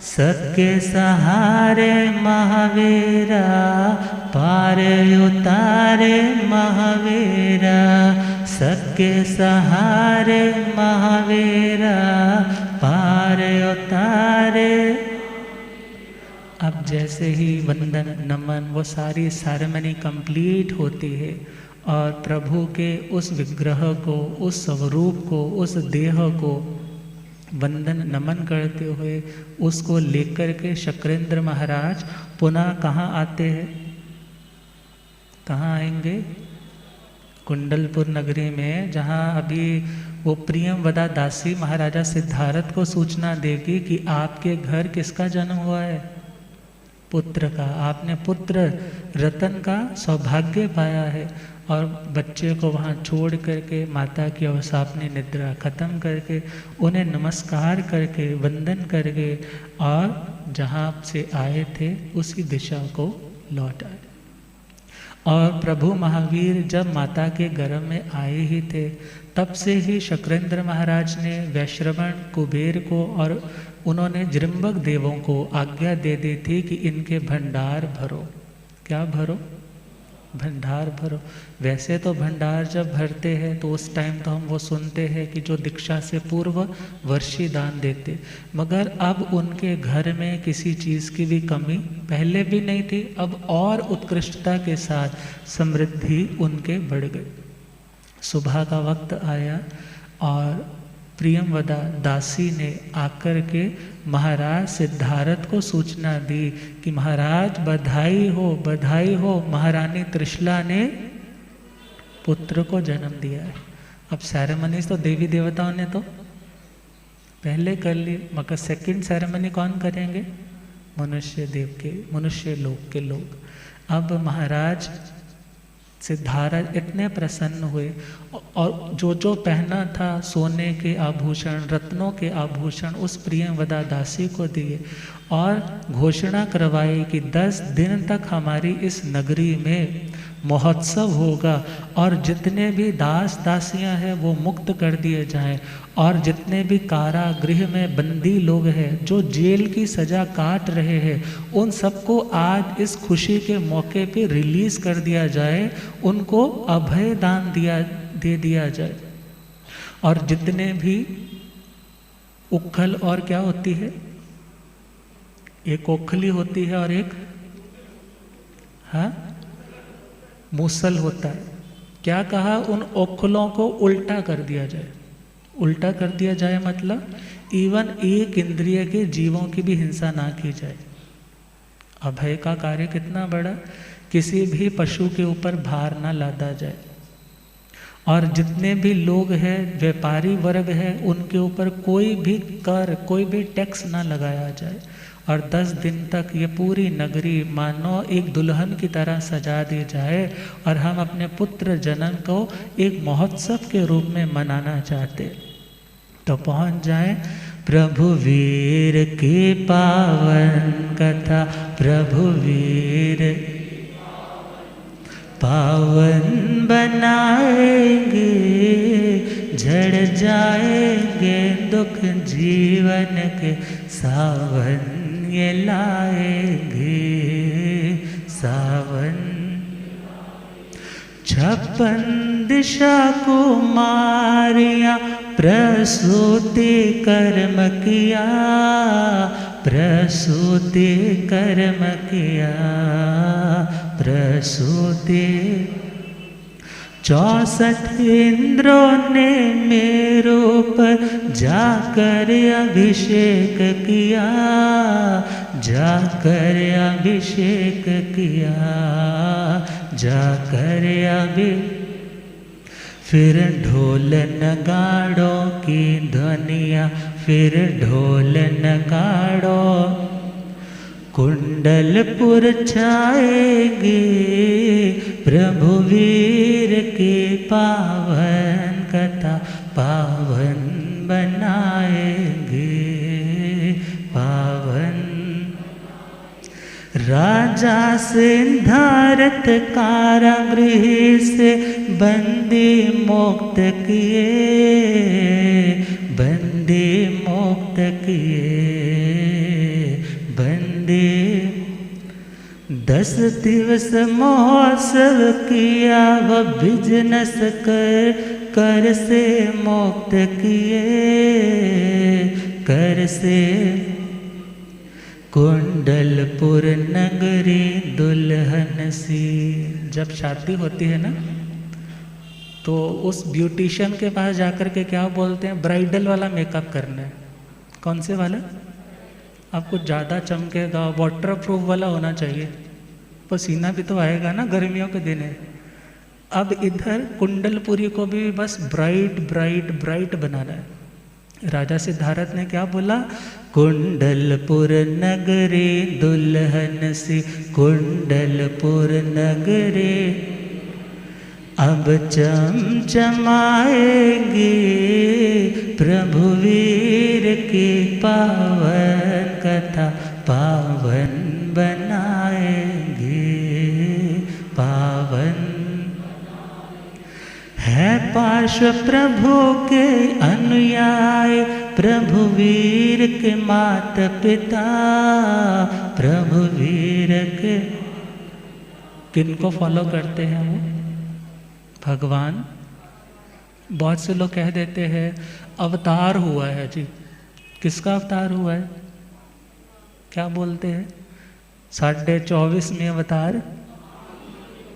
सबके सहारे महावीरा, पार उतारे महावीरा, सबके सहारे महावीरा, पार उतारे। अब जैसे ही वंदन नमन वो सारी सेरेमनी कंप्लीट होती है और प्रभु के उस विग्रह को, उस स्वरूप को, उस देह को वंदन नमन करते हुए उसको लेकर के शक्रेंद्र महाराज पुनः कहाँ आते हैं? कहाँ आएंगे? कुंडलपुर नगरी में, जहाँ अभी वो प्रियमवदा दासी महाराजा सिद्धार्थ को सूचना देगी कि आपके घर किसका जन्म हुआ है? पुत्र का। आपने पुत्र रतन का सौभाग्य पाया है। और बच्चे को वहाँ छोड़ करके माता की अवसापनी निद्रा खत्म करके उन्हें नमस्कार करके वंदन करके और जहाँ से आए थे उसी दिशा को लौट आए। और प्रभु महावीर जब माता के गर्भ में आए ही थे तब से ही शक्रेंद्र महाराज ने वैश्रवण कुबेर को और उन्होंने जृंबक देवों को आज्ञा दे दी थी कि इनके भंडार भरो। क्या भरो? भंडार भरो। वैसे तो भंडार जब भरते हैं तो उस टाइम तो हम वो सुनते हैं कि जो दीक्षा से पूर्व वर्षी दान देते, मगर अब उनके घर में किसी चीज़ की भी कमी पहले भी नहीं थी, अब और उत्कृष्टता के साथ समृद्धि उनके बढ़ गई। सुबह का वक्त आया और प्रियमवदा दासी ने आकर के महाराज सिद्धार्थ को सूचना दी कि महाराज बधाई हो, बधाई हो, महारानी त्रिशला ने पुत्र को जन्म दिया है। अब सेरेमनीज तो देवी देवताओं ने तो पहले कर ली, मगर सेकंड सेरेमनी कौन करेंगे? मनुष्य देव के, मनुष्य लोक के लोग। अब महाराज सिद्धार्थ इतने प्रसन्न हुए और जो जो पहना था सोने के आभूषण, रत्नों के आभूषण उस प्रियमवदा दासी को दिए और घोषणा करवाई कि 10 दिन तक हमारी इस नगरी में महोत्सव होगा और जितने भी दास दासियां हैं वो मुक्त कर दिए जाएं और जितने भी कारागृह में बंदी लोग हैं जो जेल की सज़ा काट रहे हैं उन सबको आज इस खुशी के मौके पे रिलीज़ कर दिया जाए, उनको अभय दान दे दिया जाए। और जितने भी उखल और क्या होती है, एक ओखली होती है और एक मूसल होता है। क्या कहा? उन ओखलों को उल्टा कर दिया जाए। उल्टा कर दिया जाए मतलब इवन एक इंद्रिय के जीवों की भी हिंसा ना की जाए। अभय का कार्य कितना बड़ा, किसी भी पशु के ऊपर भार ना लादा जाए और जितने भी लोग हैं व्यापारी वर्ग है उनके ऊपर कोई भी कर, कोई भी टैक्स ना लगाया जाए और 10 दिन तक ये पूरी नगरी मानो एक दुल्हन की तरह सजा दी जाए और हम अपने पुत्र जन्म को एक महोत्सव के रूप में मनाना चाहते। तो पहुंच जाए प्रभु वीर की पावन कथा, प्रभु वीर पावन बनाएंगे, झड़ जाएंगे दुख जीवन के, सावन ये लाएंगे सावन। 56 दिशा को मारिया, प्रसूति कर्म किया, प्रसूति कर्म किया, प्रसूति। 64 इंद्रों ने मेरे पर जाकर अभिषेक किया, जाकर अभिषेक किया, जाकर अभी फिर ढोल नगाड़ों की ध्वनिया, फिर ढोल नगाड़ों कुंडलपुर छाएगी, प्रभु वीर की पावन कथा पावन बनाएगी, पावन। राजा सिद्धार्थ कारागृह से बंदी मुक्त किए, बंदी मुक्त किए, बंदी 10 दिवस महोत्सव किया, वह बिजनेस कर से मुक्त किए, कर से। कुंडलपुर नगरी दुल्हन सी, जब शादी होती है ना तो उस ब्यूटिशियन के पास जाकर के क्या बोलते हैं, ब्राइडल वाला मेकअप करना है। कौन से वाला? आपको ज़्यादा चमकेगा, वाटर प्रूफ वाला होना चाहिए, पसीना भी तो आएगा ना, गर्मियों के दिन है। अब इधर कुंडलपुरी को भी बस ब्राइट ब्राइट ब्राइट बनाना है। राजा सिद्धार्थ ने क्या बोला, कुंडलपुर नगरी दुल्हन सी, कुंडलपुर नगरी अब चमचमाएगी, प्रभु वीर की पावन कथा पावन बनाएगी, पावन। है पार्श्व प्रभु के अनुयायी, प्रभु वीर के माता पिता, प्रभु वीर के किनको फॉलो करते हैं वो? भगवान। बहुत से लोग कह देते हैं अवतार हुआ है जी। किसका अवतार हुआ है? क्या बोलते हैं? 24.5वें अवतार।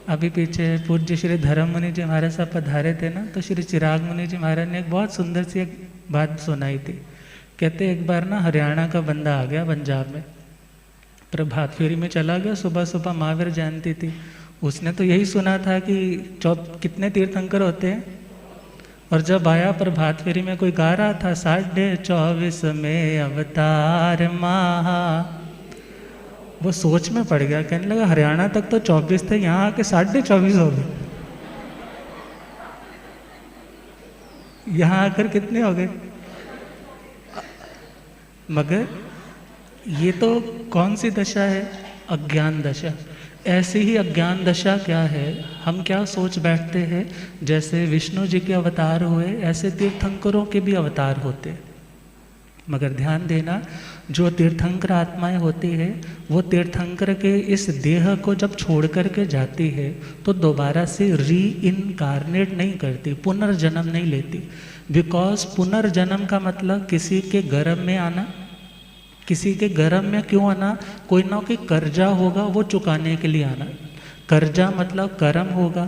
अभी पीछे पूज्य श्री धर्म मुनि जी महाराज साहब पधारे थे ना, तो श्री चिराग मुनि जी महाराज ने एक बहुत सुंदर सी एक बात सुनाई थी। कहते एक बार ना हरियाणा का बंदा आ गया पंजाब में, प्रभात फेरी में चला गया, सुबह सुबह महावीर जयंती थी। उसने तो यही सुना था कि कितने तीर्थंकर होते हैं, और जब आया प्रभात फेरी में कोई गा रहा था 24.5 अवतार महा, वो सोच में पड़ गया, कहने लगा हरियाणा तक तो 24 थे, यहाँ आके 24.5 हो गए। यहाँ आकर कितने हो गए? मगर ये तो कौन सी दशा है? अज्ञान दशा। ऐसी ही अज्ञान दशा क्या है, हम क्या सोच बैठते हैं जैसे विष्णु जी के अवतार हुए ऐसे तीर्थंकरों के भी अवतार होते। मगर ध्यान देना, जो तीर्थंकर आत्माएं होती है वो तीर्थंकर के इस देह को जब छोड़ कर के जाती है तो दोबारा से री इनकारनेट नहीं करती, पुनर्जन्म नहीं लेती। बिकॉज पुनर्जन्म का मतलब किसी के गर्भ में आना। किसी के गर्भ में क्यों आना? कोई ना कोई कर्जा होगा, वो चुकाने के लिए आना। कर्जा मतलब कर्म होगा,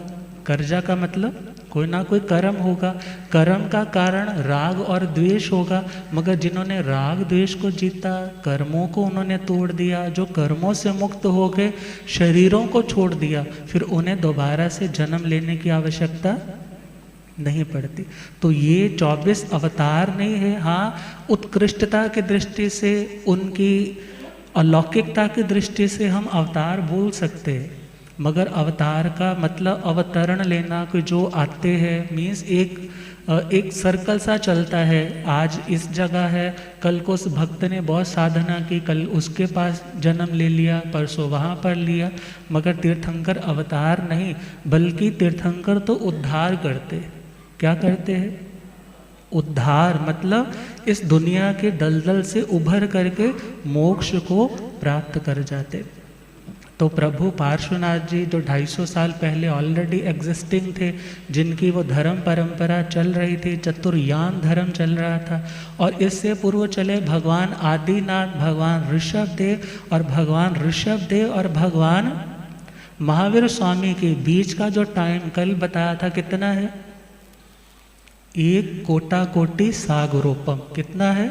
कर्जा का मतलब कोई ना कोई कर्म होगा, कर्म का कारण राग और द्वेष होगा। मगर जिन्होंने राग द्वेष को जीता, कर्मों को उन्होंने तोड़ दिया, जो कर्मों से मुक्त हो गए, शरीरों को छोड़ दिया, फिर उन्हें दोबारा से जन्म लेने की आवश्यकता नहीं पड़ती। तो ये 24 अवतार नहीं है। हाँ, उत्कृष्टता की दृष्टि से, उनकी अलौकिकता की दृष्टि से हम अवतार बोल सकते हैं, मगर अवतार का मतलब अवतरण लेना, कोई जो आते हैं मीन्स एक सर्कल सा चलता है। आज इस जगह है, कल को उस भक्त ने बहुत साधना की, कल उसके पास जन्म ले लिया, परसों वहाँ पर लिया। मगर तीर्थंकर अवतार नहीं, बल्कि तीर्थंकर तो उद्धार करते। क्या करते हैं? उद्धार मतलब इस दुनिया के दलदल से उभर करके मोक्ष को प्राप्त कर जाते। तो प्रभु पार्श्वनाथ जी जो 250 साल पहले ऑलरेडी एग्जिस्टिंग थे, जिनकी वो धर्म परंपरा चल रही थी, चतुर्यान धर्म चल रहा था, और इससे पूर्व चले भगवान आदिनाथ, भगवान ऋषभदेव, और भगवान ऋषभदेव और भगवान महावीर स्वामी के बीच का जो टाइम कल बताया था कितना है? 1 कोटि सागरोपम। कितना है?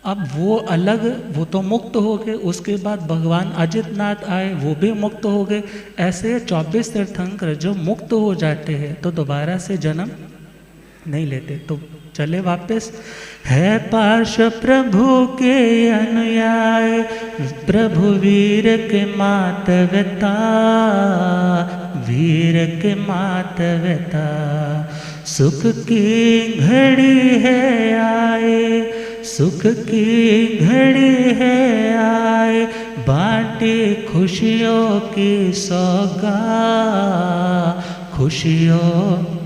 अब वो अलग, वो तो मुक्त हो गए, उसके बाद भगवान अजितनाथ आए, वो भी मुक्त हो गए। ऐसे 24 तीर्थंकर जो मुक्त हो जाते हैं तो दोबारा से जन्म नहीं लेते। तो चले वापस। है पार्श प्रभु के अनुयायी, प्रभु वीर के मातवता, वीर के मातवता। सुख की घड़ी है आए, सुख की घड़ी है आए, बाटे खुशियों की सौगात, खुशियों।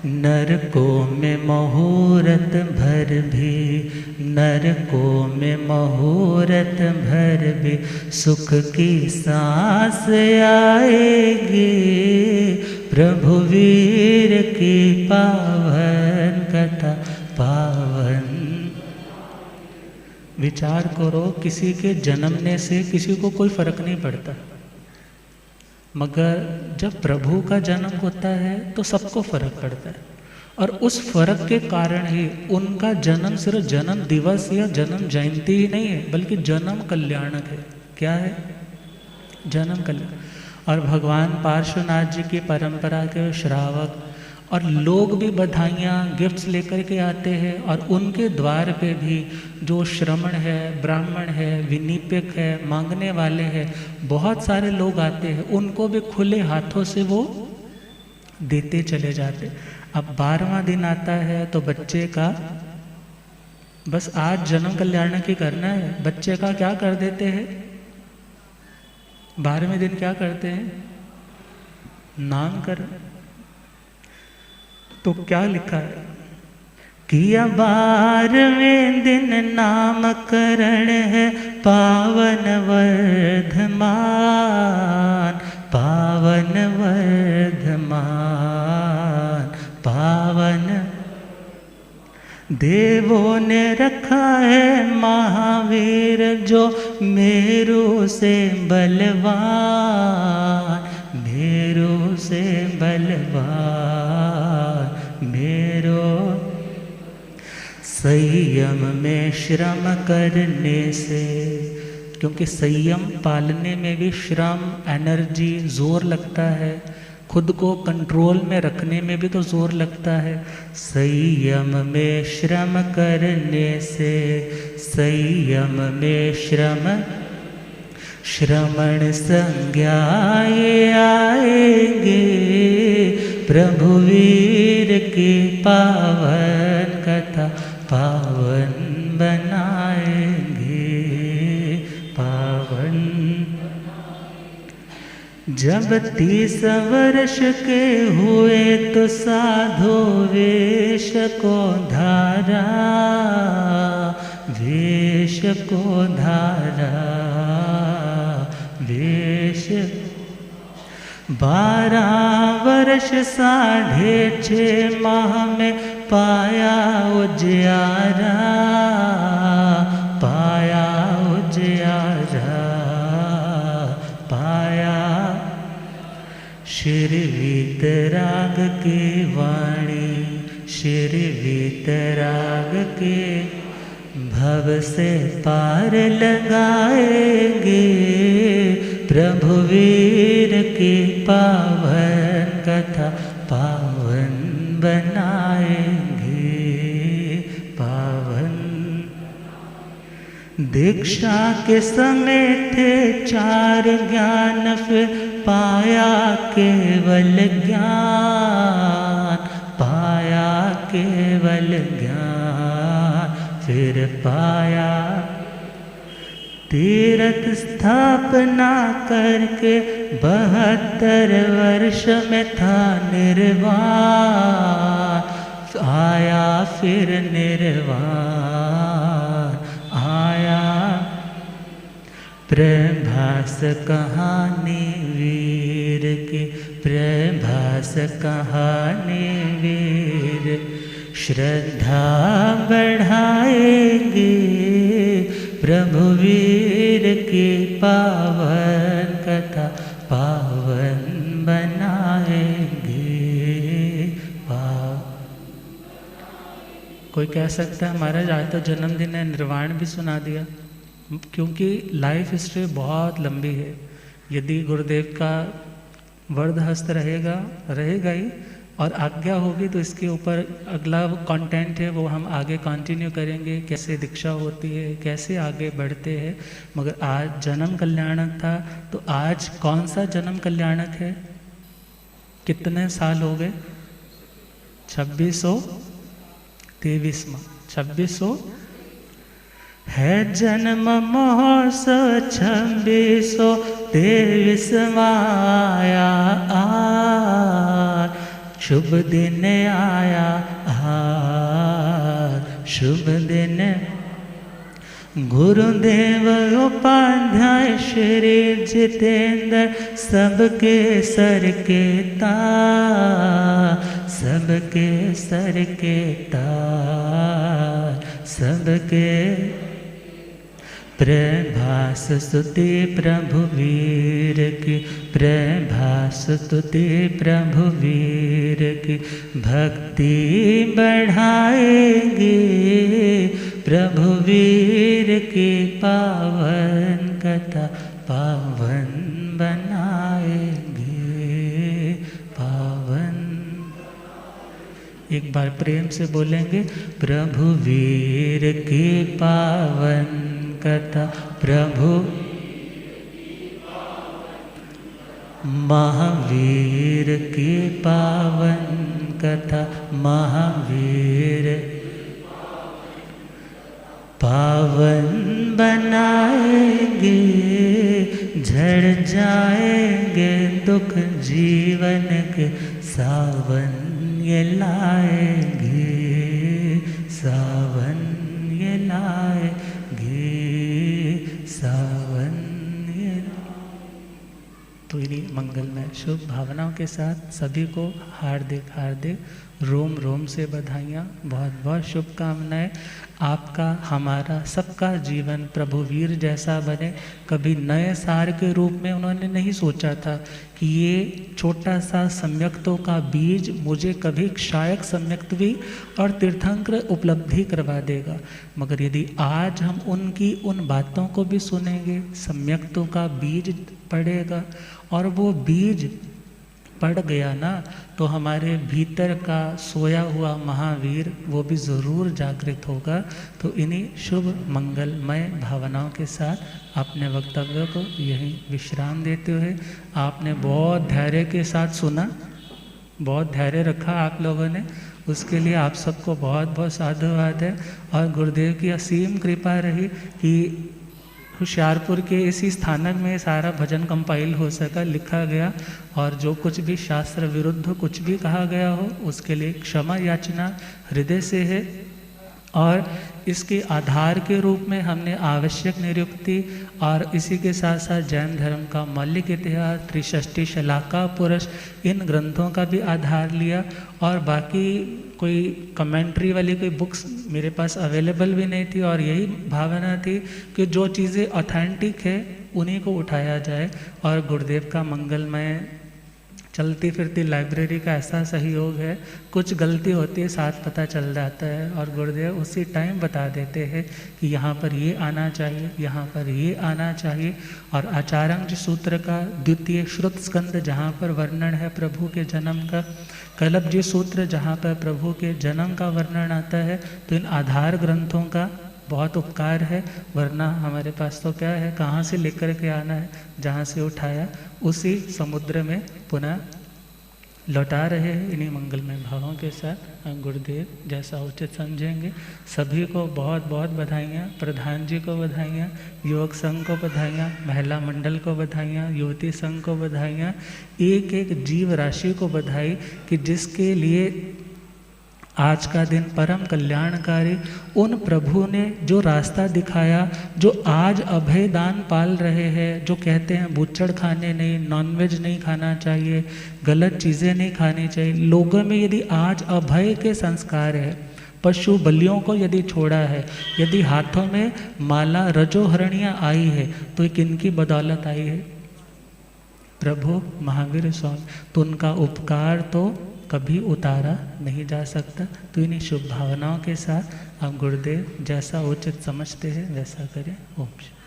नरकों में मुहूर्त भर भी, नरकों में मुहूर्त भर भी, सुख की सांस आएगी, प्रभु वीर की पावन कथा पावन। विचार करो, किसी के जन्मने से किसी को कोई फर्क नहीं पड़ता, मगर जब प्रभु का जन्म होता है तो सबको फर्क पड़ता है। और उस फर्क के कारण ही उनका जन्म सिर्फ जन्म दिवस या जन्म जयंती ही नहीं है, बल्कि जन्म कल्याणक है। क्या है? जन्म कल्याण। और भगवान पार्श्वनाथ जी की परंपरा के श्रावक और लोग भी बधाइयाँ गिफ्ट्स लेकर के आते हैं, और उनके द्वार पे भी जो श्रमण है, ब्राह्मण है, विनिपिक है, मांगने वाले हैं, बहुत सारे लोग आते हैं, उनको भी खुले हाथों से वो देते चले जाते। अब 12वां दिन आता है तो बच्चे का बस आज जन्म कल्याण की करना है, बच्चे का क्या कर देते हैं? 12वें दिन क्या करते हैं? नामकरण। तो क्या लिखा है? किया 12वें दिन नामकरण है, पावन वर्धमान, पावन वर्धमान, पावन। देवों ने रखा है महावीर जो मेरू से बलवान, मेरू से बलवान, मेरो। संयम में श्रम करने से, क्योंकि संयम पालने में भी श्रम, एनर्जी, जोर लगता है, खुद को कंट्रोल में रखने में भी तो जोर लगता है। संयम में श्रम करने से, संयम में श्रम, श्रमण संज्ञाए आएंगे, प्रभु वीर की पावन कथा पावन बनाएंगे, पावन। जब 30 वर्ष के हुए तो साधु वेश को धारा, वेश को धारा, वेश। 12 वर्ष 6.5 माह में पाया उजियारा, पाया उजियारा, पाया। श्री वीतराग की वाणी, श्री वीतराग के भव से पार लगाएंगे, प्रभु वीर की पावन कथा पावन बनाएंगे, पावन। दीक्षा के समय थे 4 ज्ञान, फिर पाया केवल ज्ञान, पाया केवल ज्ञान, फिर पाया। तीर्थ स्थापना करके 72 वर्ष में था निर्वाण, आया फिर निर्वाण, आया। प्रभास कहानी वीर की, प्रभास कहानी वीर, श्रद्धा बढ़ाएंगे, प्रभु वीर की पावन कथा पावन बनाएंगे, कोई कह सकता है महाराज आज तो जन्मदिन है, निर्वाण भी सुना दिया, क्योंकि लाइफ हिस्ट्री बहुत लंबी है। यदि गुरुदेव का वरद हस्त रहेगा ही, और आज्ञा होगी तो इसके ऊपर अगला कंटेंट है वो हम आगे कंटिन्यू करेंगे, कैसे दीक्षा होती है, कैसे आगे बढ़ते हैं। मगर आज जन्म कल्याणक था, तो आज कौन सा जन्म कल्याणक है? कितने साल हो गए? 2623वां 2600 है जन्म महोत्सव 2623वां आया शुभ दिन आया शुभ दिन। गुरुदेव उपाध्याय श्री जितेंद्र सबके सर के तार, सबके सर के तार, सबके प्रभास स्तुति प्रभु वीर की, प्रभास स्तुति प्रभु वीर की, भक्ति बढ़ाएंगे प्रभु वीर की, पावन कथा पावन बनाएंगे पावन। एक बार प्रेम से बोलेंगे, प्रभु वीर की पावन कथा, प्रभु महावीर की पावन कथा, महावीर पावन बनाएंगे, झड़ जाएंगे दुख जीवन के, सावन ये लाएंगे, सावन ये लाएंगे, सावन ये। तो इन्हीं मंगलमय शुभ भावनाओं के साथ सभी को हार्दिक हार्दिक रोम रोम से बधाइयाँ, बहुत बहुत शुभकामनाएं। आपका हमारा सबका जीवन प्रभु वीर जैसा बने। कभी नए सार के रूप में उन्होंने नहीं सोचा था कि ये छोटा सा सम्यक्तों का बीज मुझे कभी क्षायक सम्यक्तवी और तीर्थंकर उपलब्धि करवा देगा। मगर यदि आज हम उनकी उन बातों को भी सुनेंगे, सम्यक्तों का बीज पड़ेगा, और वो बीज पड़ गया ना, तो हमारे भीतर का सोया हुआ महावीर वो भी ज़रूर जागृत होगा। तो इन्हीं शुभ मंगलमय भावनाओं के साथ अपने वक्तव्य को यहीं विश्राम देते हुए, आपने बहुत धैर्य के साथ सुना, बहुत धैर्य रखा आप लोगों ने, उसके लिए आप सबको बहुत बहुत साधुवाद है। और गुरुदेव की असीम कृपा रही कि होशियारपुर के इसी स्थानक में सारा भजन कंपाइल हो सका, लिखा गया, और जो कुछ भी शास्त्र विरुद्ध कुछ भी कहा गया हो उसके लिए क्षमा याचना हृदय से है। और इसके आधार के रूप में हमने आवश्यक निरुक्ति और इसी के साथ साथ जैन धर्म का मौलिक इतिहास, त्रिषष्टि शलाका पुरुष, इन ग्रंथों का भी आधार लिया। और बाकी कोई कमेंट्री वाली कोई बुक्स मेरे पास अवेलेबल भी नहीं थी, और यही भावना थी कि जो चीज़ें ऑथेंटिक है उन्हीं को उठाया जाए। और गुरुदेव का मंगलमय चलती फिरती लाइब्रेरी का ऐसा सहयोग है, कुछ गलती होती है साथ पता चल जाता है, और गुरुदेव उसी टाइम बता देते हैं कि यहाँ पर ये आना चाहिए, यहाँ पर ये आना चाहिए। और आचार्य सूत्र का द्वितीय श्रुत स्कंद जहाँ पर वर्णन है प्रभु के जन्म का, कलप जी सूत्र जहाँ पर प्रभु के जन्म का वर्णन आता है, तो इन आधार ग्रंथों का बहुत उपकार है। वरना हमारे पास तो क्या है, कहाँ से लेकर के आना है, जहाँ से उठाया उसी समुद्र में पुनः लौटा रहे हैं। इन्हीं मंगलमय भावों के साथ गुरुदेव जैसा उचित समझेंगे। सभी को बहुत बहुत बधाइयाँ, प्रधान जी को बधाइयाँ, युवक संघ को बधाइयाँ, महिला मंडल को बधाइयाँ, युवती संघ को बधाइयाँ, एक एक जीव राशि को बधाई कि जिसके लिए आज का दिन परम कल्याणकारी, उन प्रभु ने जो रास्ता दिखाया, जो आज अभय दान पाल रहे हैं, जो कहते हैं बुच्चड़ खाने नहीं, नॉनवेज नहीं खाना चाहिए, गलत चीज़ें नहीं खानी चाहिए, लोगों में यदि आज अभय के संस्कार है, पशु बलियों को यदि छोड़ा है, यदि हाथों में माला रजोहरणियाँ आई है, तो ये किनकी बदौलत आई है? प्रभु महावीर स्वामी, तो उनका उपकार तो कभी उतारा नहीं जा सकता। तो इन्हीं शुभ भावनाओं के साथ आप गुरुदेव जैसा उचित समझते हैं वैसा करें। ओम शांति।